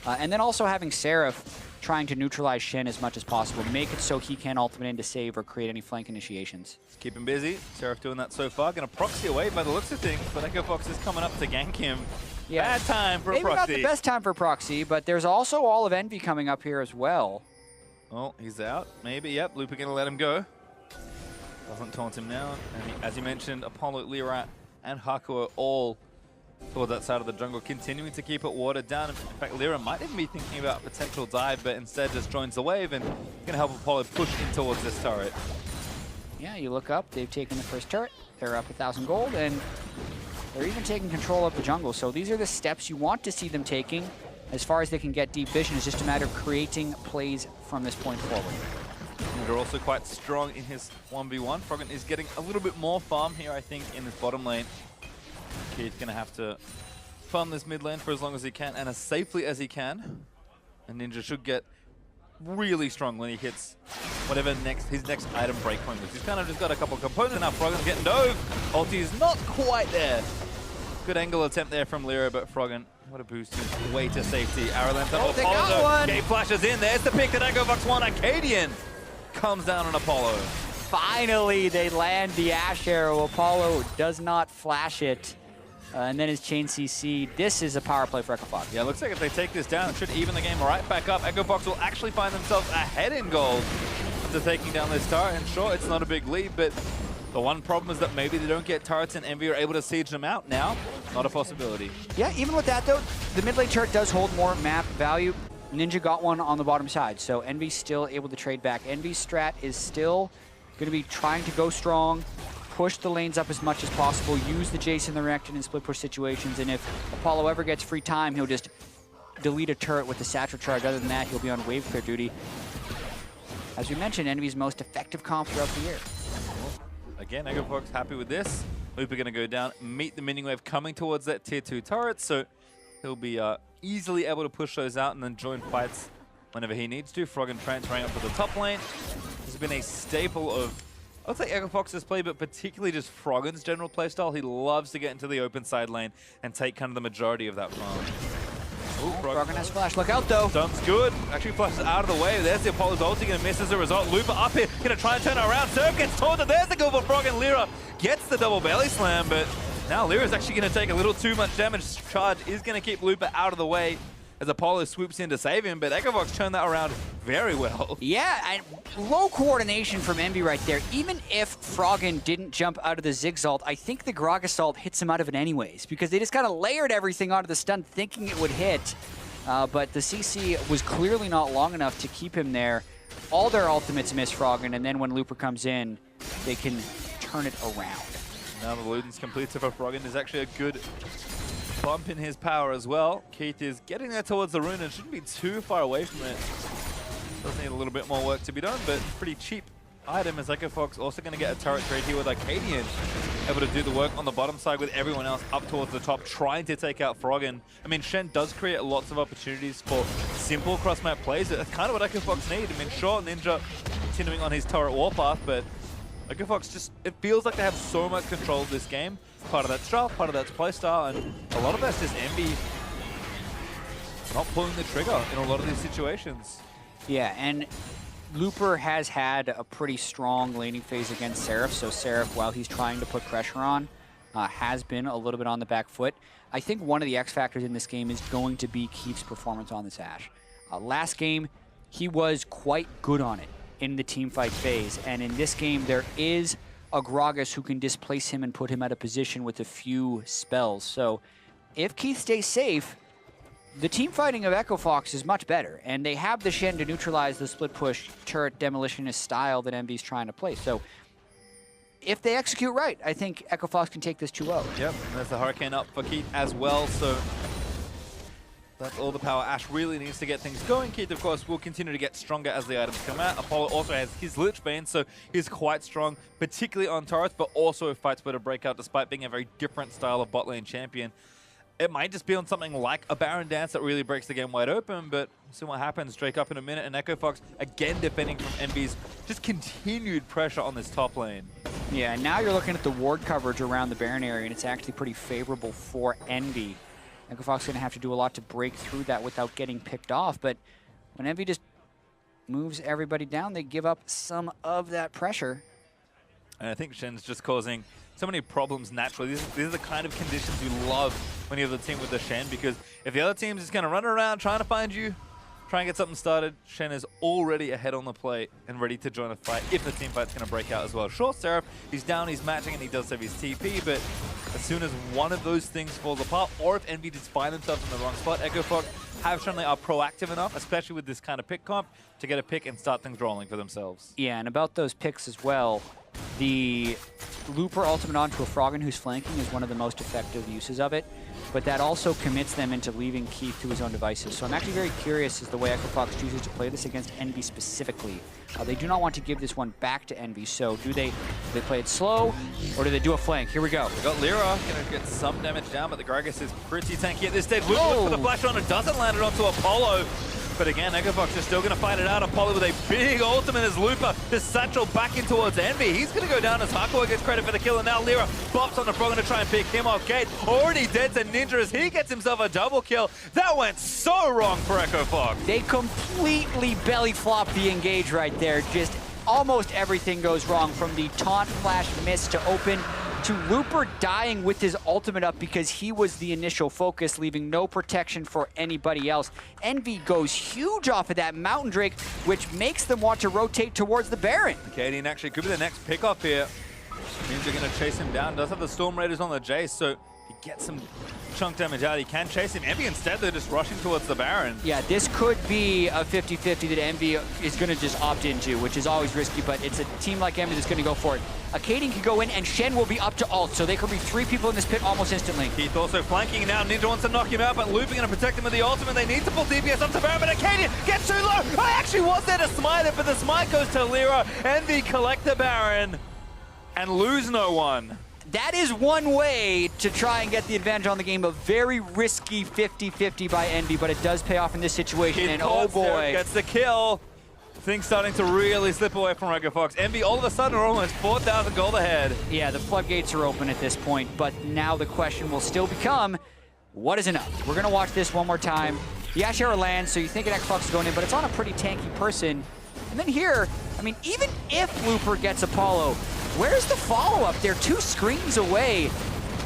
and then also having Seraph trying to neutralize Shen as much as possible, make it so he can ultimate in to save or create any flank initiations. Let's keep him busy. Seraph doing that so far. Going to proxy away by the looks of things, but Echo Fox is coming up to gank him. Yeah. Bad time for a proxy. Maybe not the best time for proxy, but there's also all of Envy coming up here as well. Oh, he's out. Maybe, yep. Looper going to let him go. Doesn't taunt him now. And as you mentioned, Apollo, Lyra, and Haku are all towards that side of the jungle, continuing to keep it watered down. In fact, Lyra might even be thinking about a potential dive, but instead just joins the wave and going to help Apollo push in towards this turret. Yeah, you look up, they've taken the first turret, they're up 1,000 gold, and they're even taking control of the jungle. So these are the steps you want to see them taking. As far as they can get deep vision, it's just a matter of creating plays from this point forward. And they're also quite strong in his 1v1. Froggen is getting a little bit more farm here, I think, in this bottom lane. Keith's going to have to farm this mid lane for as long as he can and as safely as he can. And Ninja should get really strong when he hits whatever his next item breakpoint is. He's kind of just got a couple of components now. Froggen's getting dove. Ulti is not quite there. Good angle attempt there from Lyra, but Froggen, what a boost. Way to safety. Arrow length on they got Apollo. one. Gate flashes in. There's the pick that EnVyus won. Acadian comes down on Apollo. Finally, they land the Ash Arrow. Apollo does not flash it. And then his chain CC. This is a power play for EchoFox. Yeah, looks like if they take this down, it should even the game right back up. EchoFox will actually find themselves ahead in gold after taking down this turret. And sure, it's not a big lead, but the one problem is that maybe they don't get turrets and Envy are able to siege them out now. Not a possibility. Yeah, even with that though, the mid lane turret does hold more map value. Ninja got one on the bottom side, so Envy's still able to trade back. Envy's strat is still going to be trying to go strong, push the lanes up as much as possible, use the Jace and the Renekton in split push situations, and if Apollo ever gets free time, he'll just delete a turret with the Satchel Charge. Other than that, he'll be on wave clear duty. As we mentioned, Envy's most effective comp throughout the year. Again, EchoFox happy with this. Looper going to go down, meet the minion wave coming towards that tier 2 turret, so he'll be easily able to push those out and then join fights whenever he needs to. Froggen transferring up to the top lane. This has been a staple of, I would say, EchoFox's play, but particularly just Froggen's general playstyle. He loves to get into the open side lane and take kind of the majority of that farm. Ooh, Froggen has flash. Look out, though. Stump's good. Actually flashes out of the way. There's the Apollo's ulti going to miss as a result. Looper up here. Going to try and turn around. Surf gets taunted. There's the goal for Froggen. Lyra gets the double belly slam, but now Lyra's actually going to take a little too much damage. Charge is going to keep Looper out of the way as Apollo swoops in to save him, but EchoFox turned that around very well. Yeah, and low coordination from Envy right there. Even if Froggen didn't jump out of the Zigzalt, I think the Grog Assault hits him out of it anyways, because they just kind of layered everything onto the stun thinking it would hit. But the CC was clearly not long enough to keep him there. All their ultimates miss Froggen, and then when Looper comes in, they can turn it around. Now the Luden's completed for Froggen is actually a good bump in his power as well. Keith is getting there towards the rune and shouldn't be too far away from it. Does need a little bit more work to be done, but pretty cheap item as EchoFox also going to get a turret trade here with Acadian able to do the work on the bottom side with everyone else up towards the top trying to take out Froggen. I mean, Shen does create lots of opportunities for simple cross-map plays. That's kind of what EchoFox need. I mean, sure, Ninja continuing on his turret warpath, but EchoFox just, it feels like they have so much control of this game. Part of that strat, part of that's playstyle, and a lot of that's just Envy not pulling the trigger in a lot of these situations. Yeah, and Looper has had a pretty strong laning phase against Seraph, so Seraph, while he's trying to put pressure on, has been a little bit on the back foot. I think one of the X factors in this game is going to be Keith's performance on this Ashe. Last game, he was quite good on it in the teamfight phase, and in this game, there is a Gragas who can displace him and put him out of position with a few spells. So if Keith stays safe, the team fighting of EchoFox is much better, and they have the Shen to neutralize the split push turret demolitionist style that Envy's trying to play. So if they execute right, I think EchoFox can take this 2-0. Yep, and there's the Hurricane up for Keith as well, so that's all the power Ashe really needs to get things going. Keith, of course, will continue to get stronger as the items come out. Apollo also has his Lich Bane, so he's quite strong, particularly on turrets, but also if fights were to break out, despite being a very different style of bot lane champion. It might just be on something like a Baron Dance that really breaks the game wide open, but we'll see what happens. Drake up in a minute, and EchoFox again defending from Envy's just continued pressure on this top lane. Yeah, and now you're looking at the ward coverage around the Baron area, and it's actually pretty favorable for Envy. EchoFox is going to have to do a lot to break through that without getting picked off, but when Envy just moves everybody down, they give up some of that pressure. And I think Shen's just causing so many problems naturally. These are the kind of conditions you love when you have the team with the Shen, because if the other team's just going to run around trying to find you, try and get something started, Shen is already ahead on the plate and ready to join a fight if the team fight's going to break out as well. Sure, Seraph, he's down, he's matching, and he does have his TP, but as soon as one of those things falls apart, or if Envy just find themselves in the wrong spot, EchoFox have shown they are proactive enough, especially with this kind of pick comp, to get a pick and start things rolling for themselves. Yeah, and about those picks as well, the Looper ultimate onto a Froggen who's flanking is one of the most effective uses of it, but that also commits them into leaving Keith to his own devices. So I'm actually very curious as the way EchoFox chooses to play this against Envy specifically. They do not want to give this one back to Envy, so do they play it slow, or do they do a flank? Here we go. We got Lyra going to get some damage down, but the Gragas is pretty tanky at this stage. Looper for the flash on, it doesn't land it onto Apollo. But again, EnVyus is still going to fight it out. Apollo with a big ultimate as Looper, this satchel back in towards Envy. He's going to go down as Hardcore gets credit for the kill, and now Lyra bops on the frog to try and pick him off. Gate already dead to Ninja as he gets himself a double kill. That went so wrong for EnVyus. They completely belly flop the engage right there. Just almost everything goes wrong, from the taunt flash miss to open, to Looper dying with his ultimate up because he was the initial focus, leaving no protection for anybody else. Envy goes huge off of that Mountain Drake, which makes them want to rotate towards the Baron. Cadian actually could be the next pickoff here. Means they're going to chase him down. Does have the Storm Raiders on the Jace, so he gets some chunk damage out. He can chase him. Envy instead, they're just rushing towards the Baron. Yeah, this could be a 50-50 that Envy is going to just opt into, which is always risky, but it's a team like Envy that's going to go for it. Cadian can go in, and Shen will be up to ult, so there could be 3 people in this pit almost instantly. Keith also flanking now. Ninja wants to knock him out, but Looping going to protect him with the ultimate. They need to pull DPS up to Baron, but Cadian gets too low. I actually was there to smite it, but the smite goes to Lyra. Envy collect the Baron and lose no one. That is one way to try and get the advantage on the game. A very risky 50-50 by Envy, but it does pay off in this situation. Keith and oh boy. Gets the kill. Things starting to really slip away from EnVyus. Envy all of a sudden are almost 4,000 gold ahead. Yeah, the floodgates are open at this point, but now the question will still become, what is enough? We're gonna watch this one more time. The Ash Arrow lands, so you think EnVyus is going in, but it's on a pretty tanky person. And then here, I mean, even if Looper gets Apollo, where's the follow-up? They're 2 screens away.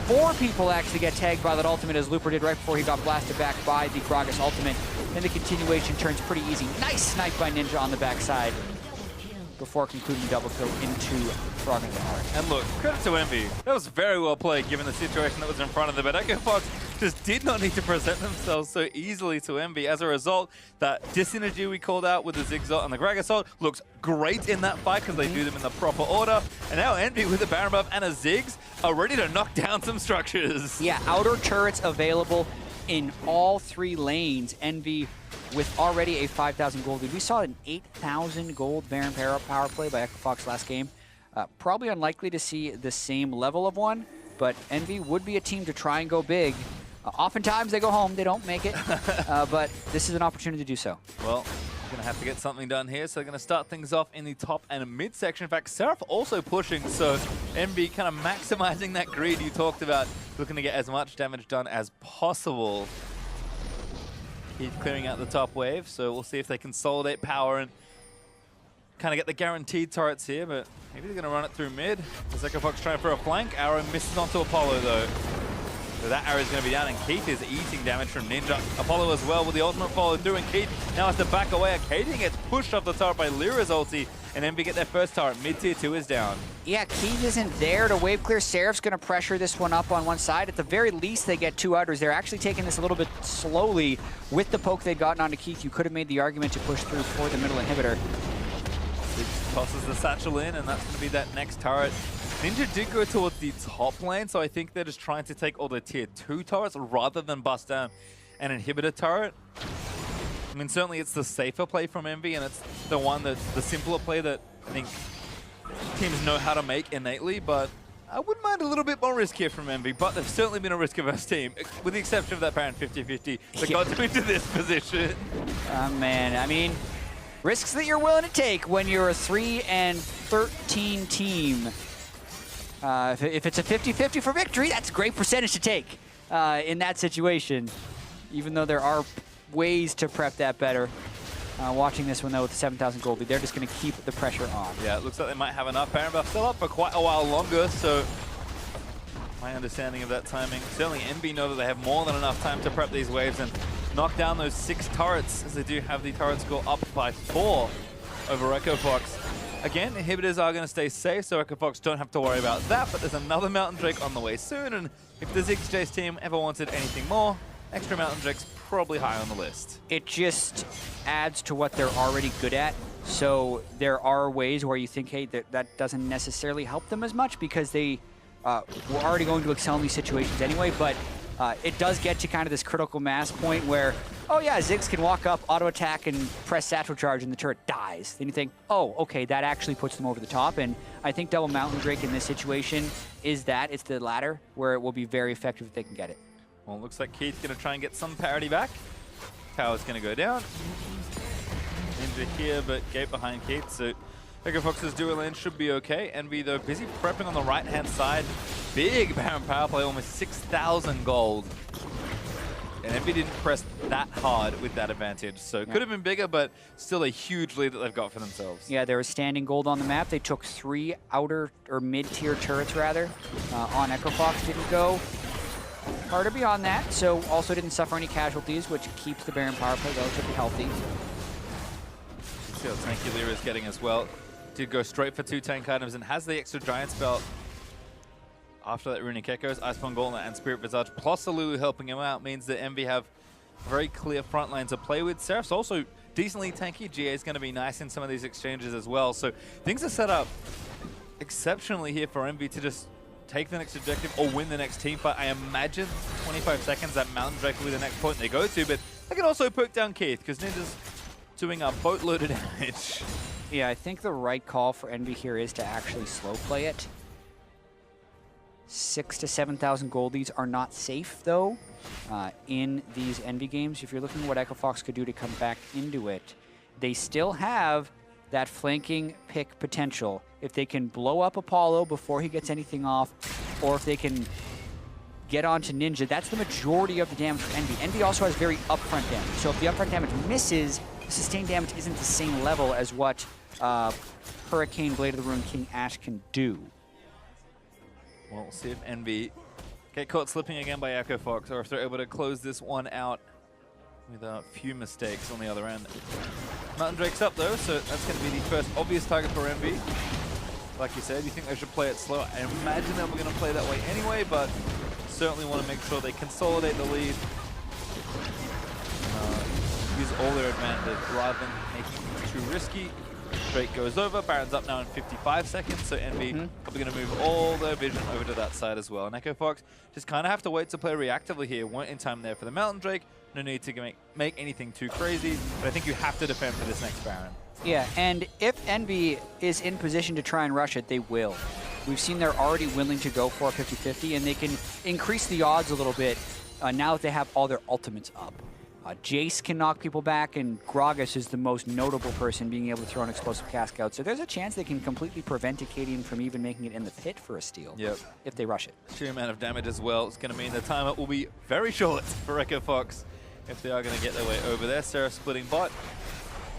4 people actually get tagged by that ultimate, as Looper did right before he got blasted back by the Gragas ultimate. Then the continuation turns pretty easy. Nice snipe by Ninja on the backside before concluding the double kill into Frog in the heart. And look, credit to Envy. That was very well played given the situation that was in front of them. But EnVyus just did not need to present themselves so easily to Envy. As a result, that dis-synergy we called out with the Zigzag and the Gragas ult looks great in that fight because they do them in the proper order. And now Envy with a Baron buff and a Ziggs are ready to knock down some structures. Yeah, outer turrets available in all 3 lanes. Envy with already a 5,000 gold lead. We saw an 8,000 gold Baron power play by EnVyus last game. Probably unlikely to see the same level of one, but Envy would be a team to try and go big. Oftentimes they go home, they don't make it, but this is an opportunity to do so. Well, going to have to get something done here, so they're going to start things off in the top and mid section. In fact, Seraph also pushing, so Envy kind of maximizing that greed you talked about, looking to get as much damage done as possible. Keep clearing out the top wave, so we'll see if they consolidate power and kind of get the guaranteed turrets here, but maybe they're going to run it through mid. EnVyus trying for a flank. Arrow misses onto Apollo, though. So that arrow is going to be down, and Keith is eating damage from Ninja. Apollo as well with the ultimate follow through, and Keith now has to back away. Cadian gets pushed off the turret by Lyra's ulti, and Envy get their first turret. Mid-tier 2 is down. Yeah, Keith isn't there to wave clear. Seraph's going to pressure this one up on one side. At the very least, they get 2 outers. They're actually taking this a little bit slowly. With the poke they'd gotten onto Keith, you could have made the argument to push through for the middle inhibitor. Tosses the satchel in, and that's going to be that next turret. Ninja did go towards the top lane, so I think they're just trying to take all the tier 2 turrets rather than bust down an inhibitor turret. I mean, certainly it's the safer play from Envy, and it's the one that's the simpler play that I think teams know how to make innately, but I wouldn't mind a little bit more risk here from Envy, but they've certainly been a risk-averse team, with the exception of that Baron 50-50 that got them into this position. Man, I mean, risks that you're willing to take when you're a 3-13 team. If it's a 50-50 for victory, that's a great percentage to take in that situation, even though there are ways to prep that better. Watching this one, though, with the 7,000 gold lead, they're just going to keep the pressure on. Yeah, it looks like they might have enough. Baron buff still up for quite a while longer, so my understanding of that timing. Certainly Envy know that they have more than enough time to prep these waves and knock down those 6 turrets, as they do have the turrets go up by 4 over EnVyus. Again, inhibitors are going to stay safe, so EnVyus don't have to worry about that, but there's another Mountain Drake on the way soon, and if the Ziggs Jace team ever wanted anything more, extra Mountain Drake's probably high on the list. It just adds to what they're already good at, so there are ways where you think, hey, that doesn't necessarily help them as much because they were already going to excel in these situations anyway, but it does get to kind of this critical mass point where, oh yeah, Ziggs can walk up, auto attack, and press satchel charge, and the turret dies. Then you think, oh, okay, that actually puts them over the top. And I think double Mountain Drake in this situation is that. It's the latter, where it will be very effective if they can get it. Well, it looks like Keith's going to try and get some parity back. Tower's going to go down. Ninja here, but Gate behind Keith, so Echo Fox's duo lane should be okay. EnVy, though, busy prepping on the right-hand side. Big Baron power play, almost 6,000 gold. And EnVy didn't press that hard with that advantage, so it could have been bigger, but still a huge lead that they've got for themselves. Yeah, there was standing gold on the map. They took 3 outer, or mid-tier turrets, rather, on Echo Fox. Didn't go harder beyond that, so also didn't suffer any casualties, which keeps the Baron power play relatively healthy. See how tanky Lyra is getting as well. Did go straight for 2 tank items and has the extra Giant Spell. After that, Runic Echoes, Iceborne Gauntlet, and Spirit Visage, plus the Lulu helping him out, means that EnVy have a very clear front line to play with. Seraph's also decently tanky. GA is going to be nice in some of these exchanges as well. So things are set up exceptionally here for EnVy to just take the next objective or win the next team fight. I imagine 25 seconds, that Mountain Drake will be the next point they go to, but they can also poke down Keith, because Ninja's doing a boatload of damage. Yeah, I think the right call for EnVy here is to actually slow play it. 6,000 to 7,000 goldies are not safe, though, in these EnVy games. If you're looking at what Echo Fox could do to come back into it, they still have that flanking pick potential. If they can blow up Apollo before he gets anything off, or if they can get onto Ninja, that's the majority of the damage for EnVy. EnVy also has very upfront damage, so if the upfront damage misses, the sustained damage isn't the same level as what Hurricane, Blade of the Ruined King, Ashe can do. Well, we'll see if EnVy get caught slipping again by Echo Fox, or if they're able to close this one out with a few mistakes on the other end. Mountain Drake's up, though, so that's going to be the first obvious target for EnVy. Like you said, you think they should play it slow. I imagine that we're going to play that way anyway, but certainly want to make sure they consolidate the lead. Use all their advantage rather than making it too risky. Drake goes over, Baron's up now in 55 seconds, so EnVy probably going to move all their vision over to that side as well. And Echo Fox just kind of have to wait to play reactively here. Weren't in time there for the Mountain Drake. No need to make anything too crazy, but I think you have to defend for this next Baron. Yeah, and if EnVy is in position to try and rush it, they will. We've seen they're already willing to go for a 50-50, and they can increase the odds a little bit now that they have all their ultimates up. Jace can knock people back, and Gragas is the most notable person being able to throw an explosive cask out. So there's a chance they can completely prevent Acadian from even making it in the pit for a steal if they rush it. Sheer amount of damage as well. It's going to mean the timer will be very short for Echo Fox if they are going to get their way over there. Seraph splitting bot,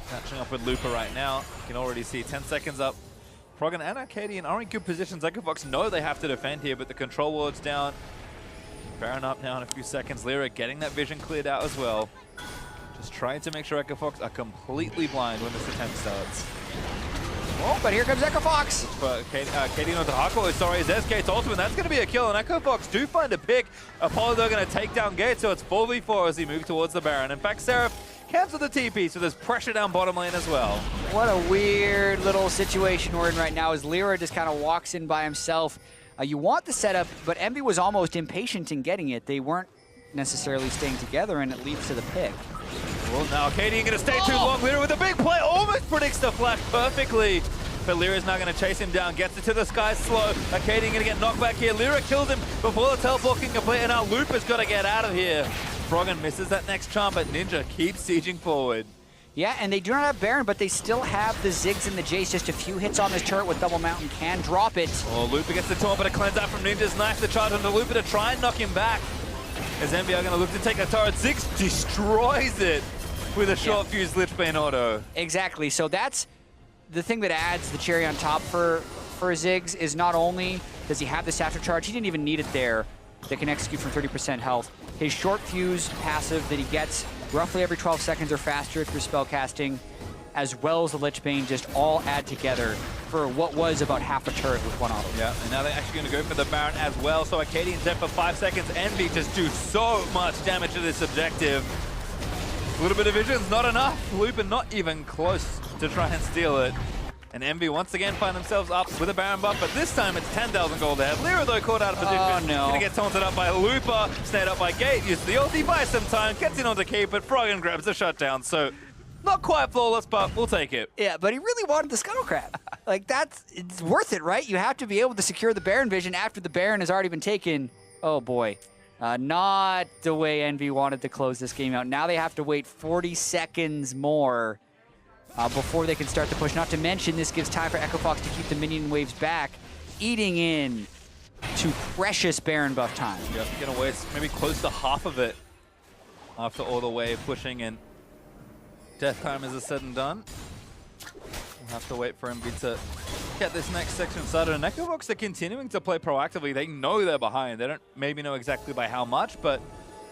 catching up with Looper right now. You can already see 10 seconds up. Progan and Arcadian are in good positions. Echo Fox know they have to defend here, but the control ward's down. Baron up now in a few seconds. Lyra getting that vision cleared out as well. Just trying to make sure Echo Fox are completely blind when this attempt starts. Oh, but here comes Echo Fox. But Arcadian onto Hako, sorry, is SK's ultimate. That's going to be a kill, and Echo Fox do find a pick. Apollo, they're going to take down Gate, so it's 4v4 as he moves towards the Baron. In fact, Seraph cancels the TP, so there's pressure down bottom lane as well. What a weird little situation we're in right now as Lyra just kind of walks in by himself. You want the setup, but EnVy was almost impatient in getting it. They weren't necessarily staying together, and it leads to the pick. Well, now Arcadian going to stay too long. Lyra with a big play, almost predicts the flash perfectly. But Lyra's now going to chase him down, gets it to the sky slow. Arcadian going to get knocked back here. Lyra kills him before the teleport can complete, and now Looper's got to get out of here. Froggen misses that next charm, but Ninja keeps sieging forward. Yeah, and they do not have Baron, but they still have the Ziggs and the Jace. Just a few hits on this turret with Double Mountain can drop it. Oh, Looper gets the taunt, but a cleanse out from Ninja's knife. The charge onto Looper to try and knock him back. As EnVy are going to look to take the turret. Ziggs destroys it with a short fuse Lichbane auto. Exactly, so that's the thing that adds the cherry on top for Ziggs is not only does he have this after charge, he didn't even need it there, that can execute from 30% health. His short fuse passive that he gets roughly every 12 seconds or faster through spell casting, as well as the Lichbane, just all add together for what was about half a turret with one auto. Yeah, and now they're actually going to go for the Baron as well. So Arcadian's dead for 5 seconds. EnVy just do so much damage to this objective. A little bit of vision's not enough. Looper not even close to try and steal it. And EnVy once again find themselves up with a Baron buff, but this time it's 10,000 gold ahead. Lyra, though, caught out of position. Oh, no. Gonna get taunted up by Looper, snared up by Gate, uses the ulti, buys some time, gets in onto Keep, but Froggen grabs the shutdown. So, not quite flawless, but we'll take it. Yeah, but he really wanted the Scuttle Crab. Like, it's worth it, right? You have to be able to secure the Baron vision after the Baron has already been taken. Oh, boy. Not the way EnVy wanted to close this game out. Now they have to wait 40 seconds more before they can start the push. Not to mention, this gives time for Echo Fox to keep the minion waves back, eating in to precious Baron buff time. Yep, gonna waste maybe close to half of it after all the wave pushing, and death time is said and done. We'll have to wait for EnVy to get this next section started. And Echo Fox are continuing to play proactively. They know they're behind. They don't maybe know exactly by how much, but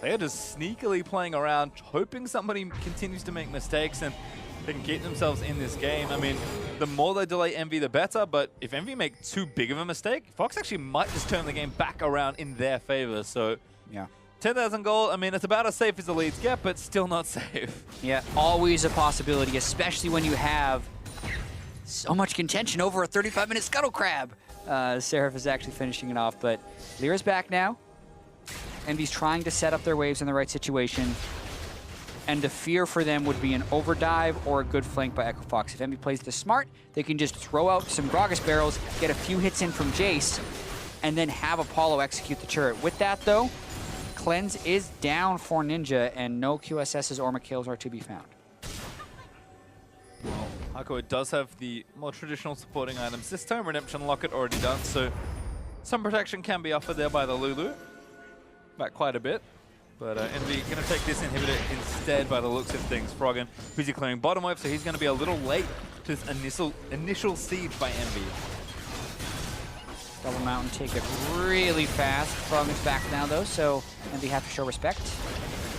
they are just sneakily playing around, hoping somebody continues to make mistakes and they can keep themselves in this game. I mean, the more they delay EnVy, the better, but if EnVy make too big of a mistake, Fox actually might just turn the game back around in their favor. So yeah, 10,000 gold, I mean, it's about as safe as the leads get, but still not safe. Yeah, always a possibility, especially when you have so much contention over a 35-minute Scuttle Crab. Seraph is actually finishing it off, but Lyra's back now. EnVy's trying to set up their waves in the right situation. And the fear for them would be an overdive or a good flank by Echo Fox. If EnVy plays this smart, they can just throw out some Gragas barrels, get a few hits in from Jace, and then have Apollo execute the turret. With that, though, Cleanse is down for Ninja, and no QSSs or Mikhails are to be found. Well, Hako does have the more traditional supporting items. This time, Redemption Locket already done, so some protection can be offered there by the Lulu. Back quite a bit. But EnVy going to take this inhibitor instead by the looks of things. Froggen, who's he clearing bottom wave, so he's going to be a little late to this initial siege by EnVy. Double Mountain take it really fast. Froggen's back now, though, so EnVy have to show respect.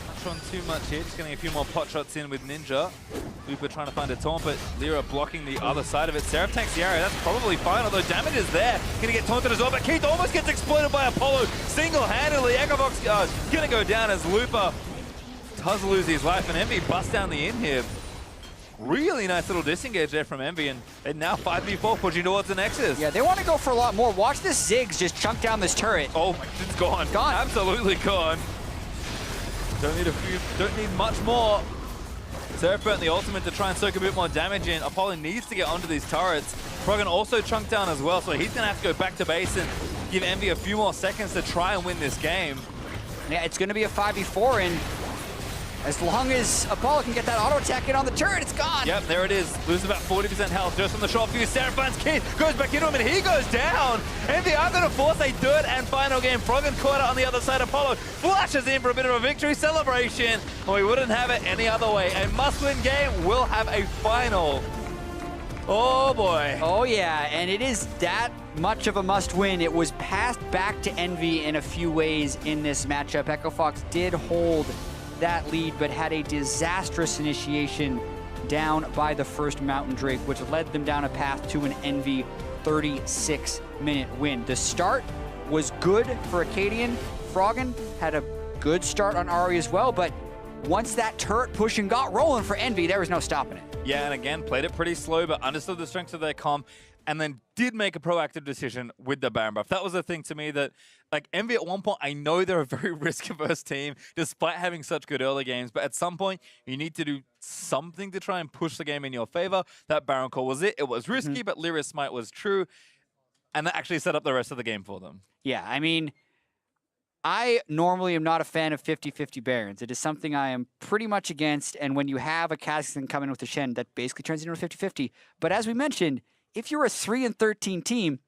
Not showing too much here, just getting a few more pot shots in with Ninja. Looper trying to find a taunt, but Lyra blocking the other side of it. Seraph takes the arrow, that's probably fine, although damage is there. Gonna get taunted as well, but Keith almost gets exploited by Apollo single-handedly. Echo Fox gonna go down as Looper does lose his life, and EnVy busts down the inhib. Really nice little disengage there from EnVy, and they're now 5v4 pushing towards the Nexus. Yeah, they want to go for a lot more. Watch this Ziggs just chunk down this turret. Oh, it's gone. Gone. Absolutely gone. Don't need much more. Seraph burnt the ultimate to try and soak a bit more damage in. Apollo needs to get onto these turrets. Froggen also chunked down as well, so he's going to have to go back to base and give EnVy a few more seconds to try and win this game. Yeah, it's going to be a 5v4, and as long as Apollo can get that auto attack in on the turret, it's gone. Yep, there it is. Loses about 40% health just from the short fuse. Seraph finds Keith, goes back into him, and he goes down. EnVy are going to force a third and final game. Froggen caught it on the other side. Apollo flashes in for a bit of a victory celebration. And we wouldn't have it any other way. A must-win game will have a final. Oh, boy. Oh, yeah, and it is that much of a must-win. It was passed back to EnVy in a few ways in this matchup. Echo Fox did hold that lead, but had a disastrous initiation down by the first Mountain Drake, which led them down a path to an EnVy 36-minute win. The start was good for Acadian. Froggen had a good start on Ari as well, but once that turret pushing got rolling for EnVy, there was no stopping it. Yeah, and again, played it pretty slow, but understood the strengths of their comm, and then did make a proactive decision with the Baron buff. That was the thing to me that, like, EnVy at one point, I know they're a very risk-averse team, despite having such good early games, but at some point, you need to do something to try and push the game in your favor. That Baron call was it. It was risky, but Lyra's smite was true, and that actually set up the rest of the game for them. Yeah, I mean, I normally am not a fan of 50-50 Barons. It is something I am pretty much against, and when you have a Kazakhstan coming with a Shen, that basically turns into a 50-50. But as we mentioned, if you're a 3-13 team,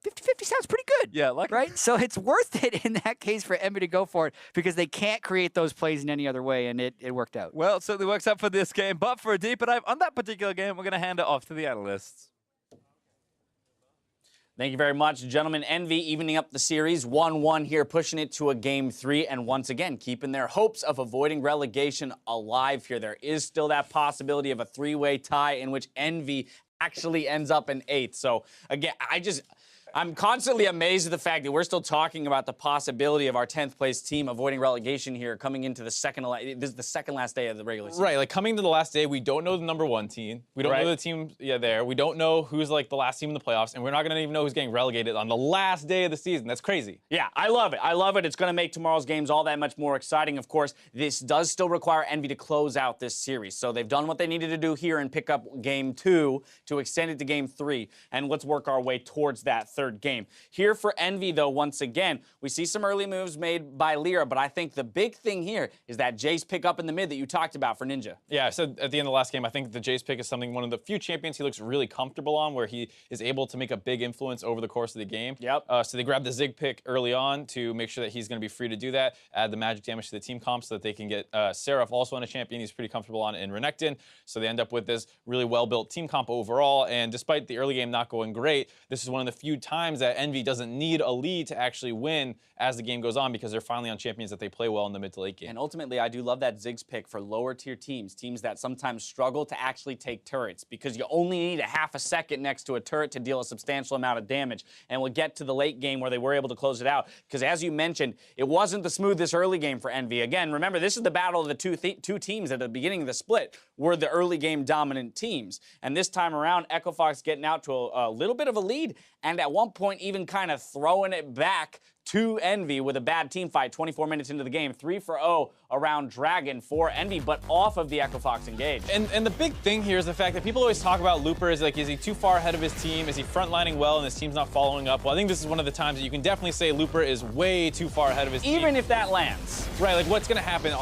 50-50 sounds pretty good. Yeah, like right? So it's worth it in that case for EnVy to go for it because they can't create those plays in any other way, and it worked out. Well, it certainly works out for this game, but for a deeper dive on that particular game, we're going to hand it off to the analysts. Thank you very much, gentlemen. EnVy evening up the series, 1-1 here, pushing it to a Game 3, and once again, keeping their hopes of avoiding relegation alive here. There is still that possibility of a three-way tie in which EnVy actually ends up in 8th. So, again, I'm constantly amazed at the fact that we're still talking about the possibility of our 10th place team avoiding relegation here coming into the second last day of the regular season. Right, like coming to the last day, we don't know the #1 team. We don't know the team there. We don't know who's like the last team in the playoffs, and we're not going to even know who's getting relegated on the last day of the season. That's crazy. Yeah, I love it. I love it. It's going to make tomorrow's games all that much more exciting. Of course, this does still require EnVy to close out this series. So they've done what they needed to do here and pick up Game 2 to extend it to Game 3. And let's work our way towards that third third game. Here for EnVy, though, once again, we see some early moves made by Lyra, but I think the big thing here is that Jace pick up in the mid that you talked about for Ninja. Yeah, I said at the end of the last game, I think the Jace pick is one of the few champions he looks really comfortable on, where he is able to make a big influence over the course of the game. Yep. So they grabbed the Zig pick early on to make sure that he's going to be free to do that, add the magic damage to the team comp so that they can get Seraph also on a champion he's pretty comfortable on in Renekton. So they end up with this really well-built team comp overall, and despite the early game not going great, this is one of the few times that EnVy doesn't need a lead to actually win as the game goes on, because they're finally on champions that they play well in the mid to late game. And ultimately, I do love that Ziggs pick for lower tier teams that sometimes struggle to actually take turrets, because you only need a half a second next to a turret to deal a substantial amount of damage. And we'll get to the late game where they were able to close it out, because as you mentioned, it wasn't the smoothest early game for EnVy. Again, remember, this is the battle of the two teams at the beginning of the split were the early game dominant teams. And this time around, Echo Fox getting out to a little bit of a lead, and at one point even kind of throwing it back to EnVy with a bad team fight 24 minutes into the game. 3-for-0 around Dragon for EnVy, but off of the Echo Fox engage. And the big thing here is the fact that people always talk about Looper is like, is he too far ahead of his team? Is he frontlining well and his team's not following up? Well, I think this is one of the times that you can definitely say Looper is way too far ahead of his team. Even if that lands. Right, like what's going to happen?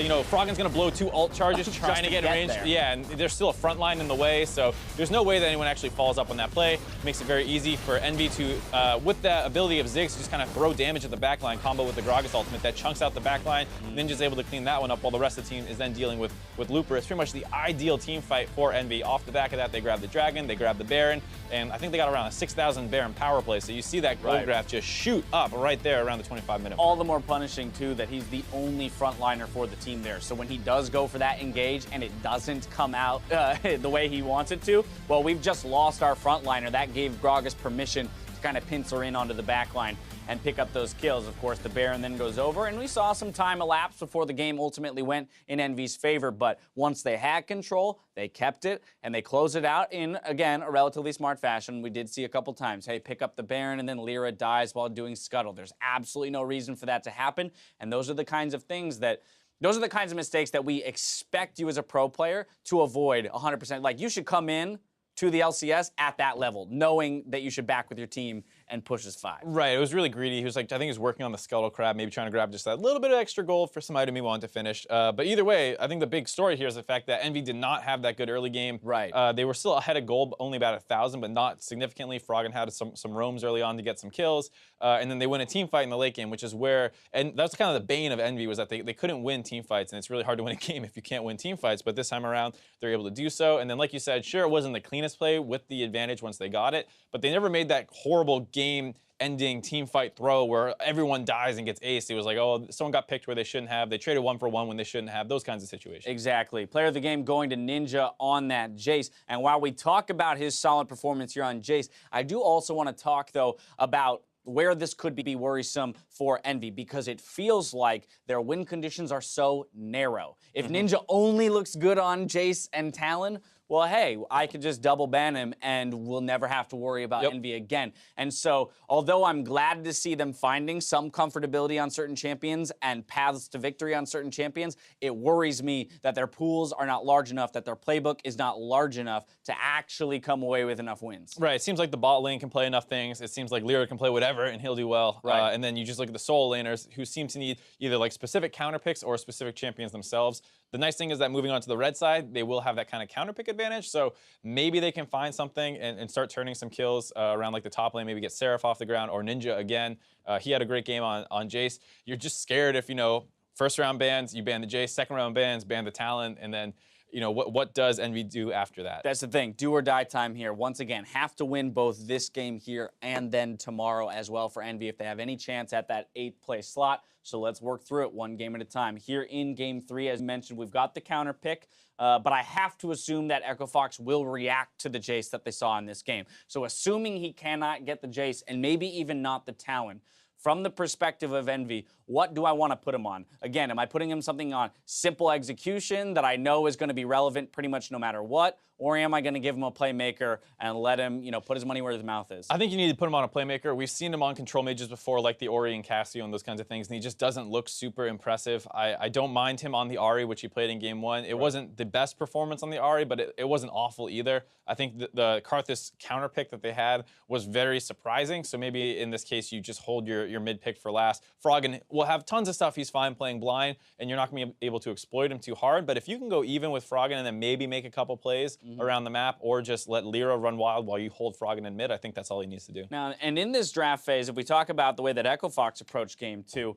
You know, Froggen's going to blow 2 ult charges trying to get in range. There. Yeah, and there's still a front line in the way, so there's no way that anyone actually follows up on that play. Makes it very easy for EnVy to, with the ability of Ziggs, just kind of throw damage at the backline, combo with the Gragas ultimate that chunks out the backline. Ninja's able to clean that one up while the rest of the team is then dealing with Looper. It's pretty much the ideal team fight for EnVy. Off the back of that, they grab the Dragon, they grab the Baron, and I think they got around a 6,000 Baron power play, so you see that gold graph just shoot up right there around the 25-minute mark. All the more punishing, too, that he's the only frontliner for the team there. So when he does go for that engage and it doesn't come out the way he wants it to, well, we've just lost our frontliner. That gave Gragas permission to kind of pincer in onto the backline and pick up those kills. Of course, the Baron then goes over, and we saw some time elapse before the game ultimately went in EnVy's favor, but once they had control, they kept it, and they closed it out in, again, a relatively smart fashion. We did see a couple times, hey, pick up the Baron, and then Lyra dies while doing Scuttle. There's absolutely no reason for that to happen, and those are the kinds of things that those are the kinds of mistakes that we expect you as a pro player to avoid 100%. Like, you should come in to the LCS at that level, knowing that you should back with your team and push as 5. Right, it was really greedy. He was like, I think he was working on the Scuttle Crab, maybe trying to grab just that little bit of extra gold for some item he wanted to finish. But either way, I think the big story here is the fact that EnVy did not have that good early game. Right. They were still ahead of gold, only about 1,000, but not significantly. Froggen had some roams early on to get some kills. And then they win a team fight in the late game, which is where, and that's kind of the bane of EnVy, was that they couldn't win team fights, and it's really hard to win a game if you can't win team fights, but this time around, they're able to do so. And then, like you said, sure, it wasn't the cleanest play with the advantage once they got it, but they never made that horrible game-ending team fight throw where everyone dies and gets aced. It was like, oh, someone got picked where they shouldn't have. They traded 1-for-1 when they shouldn't have. Those kinds of situations. Exactly. Player of the game going to Ninja on that Jace. And while we talk about his solid performance here on Jace, I do also want to talk, though, about where this could be worrisome for EnVy, because it feels like their win conditions are so narrow. If Ninja only looks good on Jace and Talon, well, hey, I could just double ban him and we'll never have to worry about EnVy again. And so, although I'm glad to see them finding some comfortability on certain champions and paths to victory on certain champions, it worries me that their pools are not large enough, that their playbook is not large enough to actually come away with enough wins. Right, it seems like the bot lane can play enough things. It seems like Lyra can play whatever and he'll do well. Right. And then you just look at the solo laners who seem to need either like specific counter picks or specific champions themselves. The nice thing is that moving on to the red side, they will have that kind of counter pick advantage, so maybe they can find something and start turning some kills around like the top lane, maybe get Seraph off the ground or Ninja again. He had a great game on Jace. You're just scared if, you know, first round bans, you ban the Jace, second round bans, ban the Talon, and then, you know, what does EnVy do after that? That's the thing. Do or die time here. Once again, have to win both this game here and then tomorrow as well for EnVy if they have any chance at that 8th place slot. So let's work through it one game at a time. Here in Game 3, as mentioned, we've got the counter pick, but I have to assume that Echo Fox will react to the Jace that they saw in this game. So assuming he cannot get the Jace and maybe even not the Talon, from the perspective of Envy, what do I want to put him on? Again, am I putting him something on simple execution that I know is going to be relevant pretty much no matter what? Or am I going to give him a playmaker and let him, put his money where his mouth is? I think you need to put him on a playmaker. We've seen him on control mages before, like the Ori and Cassio and those kinds of things, and he just doesn't look super impressive. I don't mind him on the Ari, which he played in game 1. It wasn't the best performance on the Ari, but it wasn't awful either. I think the Karthus counter pick that they had was very surprising, so maybe in this case you just hold your mid pick for last. Froggen will have tons of stuff he's fine playing blind, and you're not going to be able to exploit him too hard, but if you can go even with Froggen and then maybe make a couple plays around the map, or just let Lyra run wild while you hold Froggen in mid, I think that's all he needs to do. Now, and in this draft phase, if we talk about the way that Echo Fox approached game 2,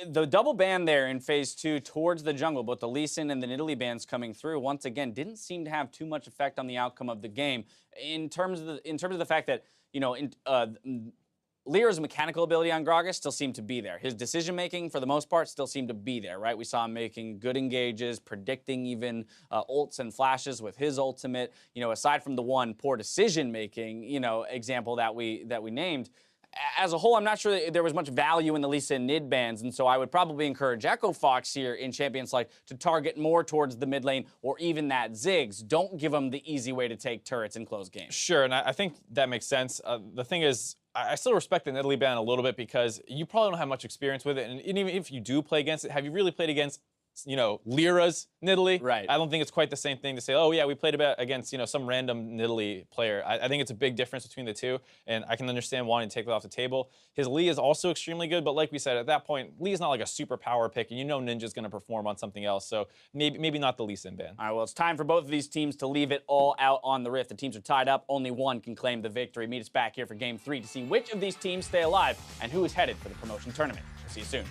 the double ban there in phase 2 towards the jungle, both the Lee Sin and the Nidalee bans coming through, once again, didn't seem to have too much effect on the outcome of the game. In terms of the fact that, Lyra's mechanical ability on Gragas still seemed to be there. His decision-making, for the most part, still seemed to be there, right? We saw him making good engages, predicting even ults and flashes with his ultimate. Aside from the one poor decision-making, example that we named, as a whole, I'm not sure that there was much value in the Lisa and Nid bans, and so I would probably encourage Echo Fox here in Champions League to target more towards the mid lane or even that Ziggs. Don't give them the easy way to take turrets in close games. Sure, and I think that makes sense. The thing is, I still respect the Nidalee ban a little bit because you probably don't have much experience with it, and even if you do play against it, have you really played against Lyra's Nidalee? Right. I don't think it's quite the same thing to say, oh yeah, we played against, some random Nidalee player. I think it's a big difference between the two, and I can understand wanting to take that off the table. His Lee is also extremely good, but like we said, at that point, Lee is not like a super power pick, and Ninja's going to perform on something else, so maybe not the Lee Sin ban. All right, well, it's time for both of these teams to leave it all out on the Rift. The teams are tied up. Only one can claim the victory. Meet us back here for Game 3 to see which of these teams stay alive and who is headed for the promotion tournament. We'll see you soon.